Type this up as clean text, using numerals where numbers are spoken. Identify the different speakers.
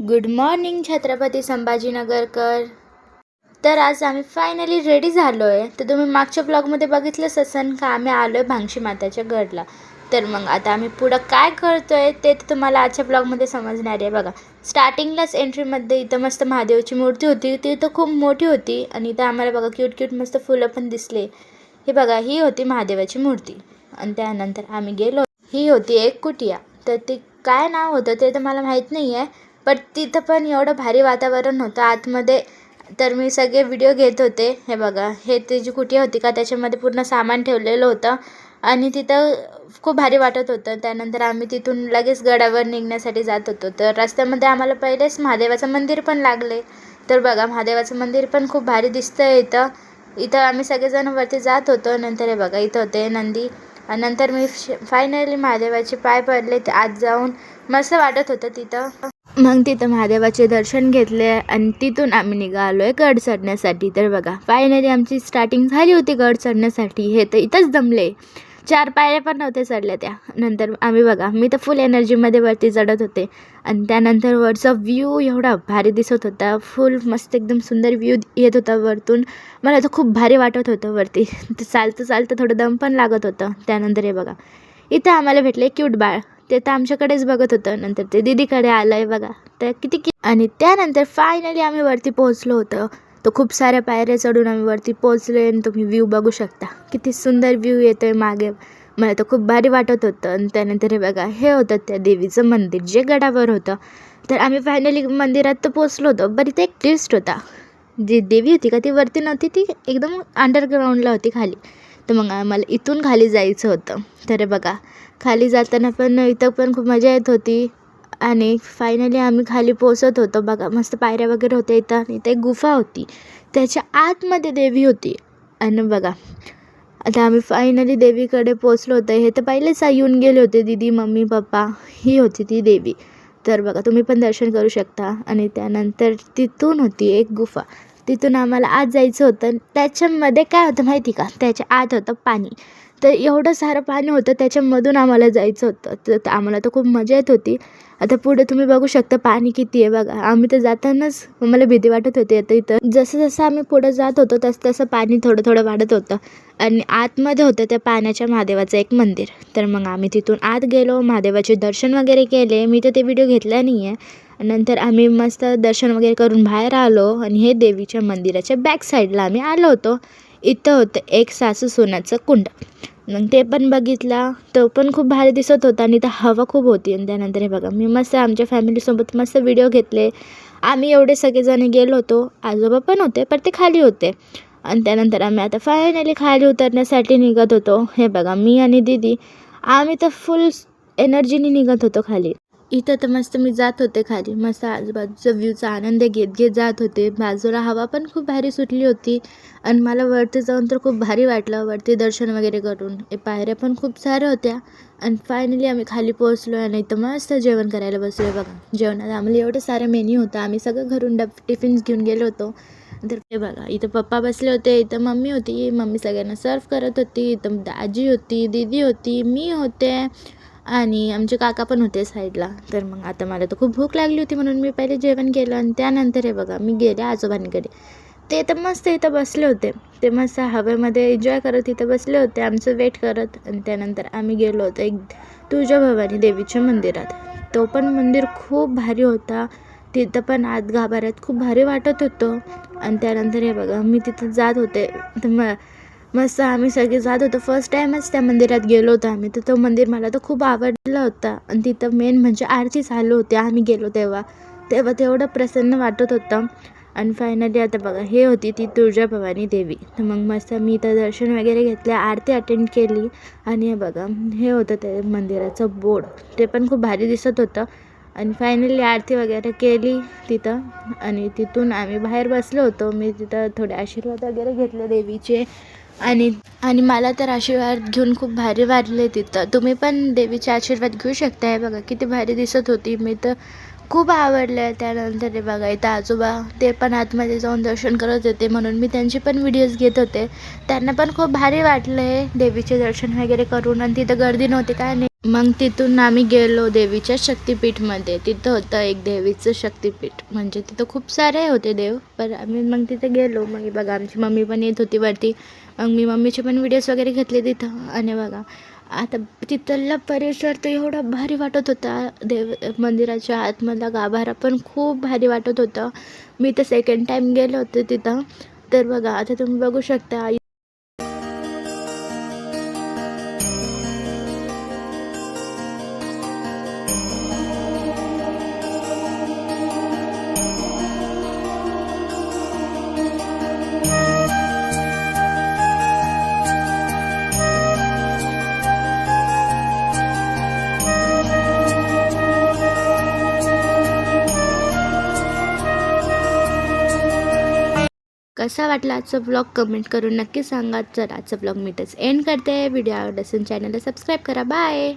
Speaker 1: Good morning Chhatrapati संभाजीनगरकर. तर आज आम्ही फायनली रेडी झालो आहे. तर तुम्ही मागच्या ब्लॉगमध्ये बघितलंच असेल का आम्ही आलो आहे भांगशी माताच्या गडला. तर मग आता आम्ही पुढं काय करतो आहे ते तुम्हाला आजच्या ब्लॉगमध्ये समजणार आहे. बघा, स्टार्टिंगलाच एंट्रीमध्ये इथं मस्त महादेवाची मूर्ती होती. ती तर खूप मोठी होती आणि इथं आम्हाला बघा क्यूट क्यूट मस्त फुलं पण दिसले. हे बघा, ही होती महादेवाची मूर्ती. आणि त्यानंतर आम्ही गेलो. ही होती एक कुटिया. तर ती काय नाव होतं ते तर मला माहीत नाही आहे, पण तिथं पण एवढं भारी वातावरण होतं आतमध्ये. तर मी सगळे व्हिडिओ घेत होते. हे बघा, हे ती जी कुटिया होती का त्याच्यामध्ये पूर्ण सामान ठेवलेलं होतं आणि तिथं खूप भारी वाटत होतं. त्यानंतर आम्ही तिथून लगेच गडावर निघण्यासाठी जात होतो. तर रस्त्यामध्ये आम्हाला पहिलेच महादेवाचं मंदिर पण लागले. तर बघा, महादेवाचं मंदिर पण खूप भारी दिसतं इथं आम्ही सगळेजण वरती जात होतो. नंतर हे बघा, इथं होते नंदी. आणि नंतर मी फायनली महादेवाचे पाय पडले. ते आत जाऊन मस्त वाटत होतं तिथं. मग तिथं महादेवाचे दर्शन घेतले आणि तिथून आम्ही निघालो आहे गड चढण्यासाठी. तर बघा, फायनली आमची स्टार्टिंग झाली होती गड चढण्यासाठी. हे तर इथंच दमले, 4 पायऱ्या पण नव्हत्या चढल्या त्या. नंतर आम्ही बघा, मी तर फुल एनर्जीमध्ये वरती चढत होते. आणि त्यानंतर वरचा व्ह्यू एवढा भारी दिसत होता. फुल मस्त एकदम सुंदर व्ह्यू येत होता वरतून. मला तर खूप भारी वाटत होतं वरती. तर चालतं चालतं थोडं दम पण लागत होतं. त्यानंतर हे बघा, इथं आम्हाला भेटले क्यूट बाळ. ते तर आमच्याकडेच बघत होतं. नंतर ते दीदीकडे आलं आहे बघा. तर किती आणि त्यानंतर फायनली आम्ही वरती पोहोचलो होतो. तर खूप साऱ्या पायऱ्या चढून आम्ही वरती पोहोचले आणि तुम्ही व्ह्यू बघू शकता. किती सुंदर व्ह्यू येतो आहे मागे. मला तर खूप भारी वाटत होतं. आणि त्यानंतर हे बघा, हे होतं त्या देवीचं मंदिर जे गडावर होतं. तर आम्ही फायनली मंदिरात तर पोहोचलो होतो. बरं, इथे एक ट्विस्ट होता. जी देवी होती का ती वरती नव्हती, ती एकदम अंडरग्राऊंडला होती खाली. तर मग आम्हाला इथून खाली जायचं होतं. तर बघा, खाली जाताना पण इथं पण खूप मजा येत होती. आणि फायनली आम्ही खाली पोचत होतो. बघा, मस्त पायऱ्या वगैरे होत्या इथं. आणि इथं एक गुफा होती, त्याच्या आतमध्ये देवी होती. आणि बघा, आता आम्ही फायनली देवीकडे पोचलो होतो. हे तर पहिलेच येऊन गेले होते, दीदी, मम्मी, पप्पा. ही होती ती देवी. तर बघा, तुम्ही पण दर्शन करू शकता. आणि त्यानंतर तिथून होती एक गुफा. तिथून आम्हाला आत जायचं होतं. त्याच्यामध्ये काय होतं माहिती का, त्याच्या आत होतं पाणी. तर एवढं सारं पाणी होतं, त्याच्यामधून आम्हाला जायचं होतं. तर आम्हाला तर खूप मजा येत होती. आता पुढे तुम्ही बघू शकता पाणी किती आहे बघा. आम्ही तर जातानाच मला भीती वाटत होती. आता इथं जसं जसं आम्ही पुढे जात होतो तसं तसं पाणी थोडं थोडं वाढत होतं. आणि आतमध्ये होतं त्या पाण्याच्या महादेवाचं एक मंदिर. तर मग आम्ही तिथून आत गेलो, महादेवाचे दर्शन वगैरे केले. मी तर ते व्हिडिओ घेतला नाही आहे. नंतर आम्ही मस्त दर्शन वगैरे करून बाहेर आलो आणि हे देवीच्या मंदिराच्या बॅक साईडला आम्ही आलो होतो. इथं होतं एक सासू सोन्याचं कुंड. मग ते पण बघितला. तो पण खूप भारी दिसत होता आणि इथं हवा खूप होती. आणि त्यानंतर हे बघा, मी मस्त आमच्या फॅमिलीसोबत मस्त व्हिडिओ घेतले. आम्ही एवढे सगळेजण गेलो होतो. आजोबा पण होते, पण ते खाली होते. आणि त्यानंतर आम्ही आता फायनली खाली उतरण्यासाठी निघत होतो. हे बघा, मी आणि दीदी आम्ही तर फुल एनर्जीने निघत होतो खाली. इथं तर मस्त मी जात होते खाली, मस्त आजूबाजूचा व्ह्यूचा आनंद घेत घेत जात होते. बाजूला हवा पण खूप भारी सुटली होती. आणि मला वरती जाऊन तर खूप भारी वाटलं. वरती दर्शन वगैरे करून पायऱ्या पण खूप साऱ्या होत्या. आणि फायनली आम्ही खाली पोहोचलो आणि इथं मस्त जेवण करायला बसलो आहे बघा. जेवणात आम्हाला एवढं सारं मेन्यू होतं. आम्ही सगळं घरून टिफिन्स घेऊन गेलो होतो. तर हे बघा, इथं पप्पा बसले होते, इथं मम्मी होती. मम्मी सगळ्यांना सर्व करत होती. इथं दाजी होती, दीदी होती, मी होते आणि आमचे काका पण होते साईडला. तर मग आता मला तर खूप भूक लागली होती म्हणून मी पहिले जेवण केलं. आणि त्यानंतर हे बघा, मी गेले आजोबांकडे. ते तर मस्त इथं बसले होते. ते मस्त हवेमध्ये एन्जॉय करत इथं बसले होते, आमचं वेट करत. आणि त्यानंतर आम्ही गेलो होतो एक तुळजाभवानी देवीच्या मंदिरात. तो पण मंदिर खूप भारी होता. तिथं पण आत गाभाऱ्यात खूप भारी वाटत होतं. आणि त्यानंतर हे बघा, मी तिथं जात होते. तर मस्त आम्ही सगळे जात होतो. फर्स्ट टाईमच त्या मंदिरात गेलो होतो आम्ही. तर तो मंदिर मला तर खूप आवडला होता. आणि तिथं मेन म्हणजे आरती चालू होती आम्ही गेलो तेव्हा. तेव्हा तेवढं प्रसन्न वाटत होतं. आणि फायनली आता बघा, हे होती ती तुळजाभवानी देवी. तर मग मस्त मी इथं दर्शन वगैरे घेतले, आरती अटेंड केली. आणि हे बघा, हे होतं ते मंदिराचं बोर्ड. ते पण खूप भारी दिसत होतं. आणि फायनली आरती वगैरे केली तिथं. आणि तिथून आम्ही बाहेर बसलो होतो. मी तिथं थोडे आशीर्वाद वगैरे घेतले देवीचे. आणि आणि मला तर आशीर्वाद घेऊन खूप भारी वाटले तिथं. तुम्ही पण देवीचे आशीर्वाद घेऊ शकता. हे बघा, किती भारी दिसत होती. मी तर खूप आवडलं. त्यानंतर हे बघा, इथं आजोबा ते पण आतमध्ये जाऊन दर्शन करत होते म्हणून मी त्यांचे पण व्हिडिओज घेत होते. त्यांना पण खूप भारी वाटलं आहे देवीचे दर्शन वगैरे करून. आणि तिथं गर्दी नव्हती, काय नाही. मग तिथून आम्ही गेलो देवीच्या शक्तिपीठमध्ये. तिथं होतं एक देवीचं शक्तिपीठ, म्हणजे तिथं खूप सारे होते देव, पण आम्ही मग तिथे गेलो. मग बघा आमची मम्मी पण येत होती वरती. मग मी मम्मीचे पण व्हिडिओज वगैरे घेतले तिथं. आणि बघा आता तिथला परिसर तर एवढा भारी वाटत होता. मंदिराच्या आतमधला गाभारा पण खूप भारी वाटत होतं. मी तर सेकंड टाईम गेले होते तिथं. तर बघा आता तुम्ही बघू शकता. कसा वाटला आजचा ब्लॉग कमेंट करून नक्की सांगा. चला आजचा ब्लॉग मी इथेच एंड करते. व्हिडिओ आवडला असेल चॅनलला सबस्क्राईब करा. बाय.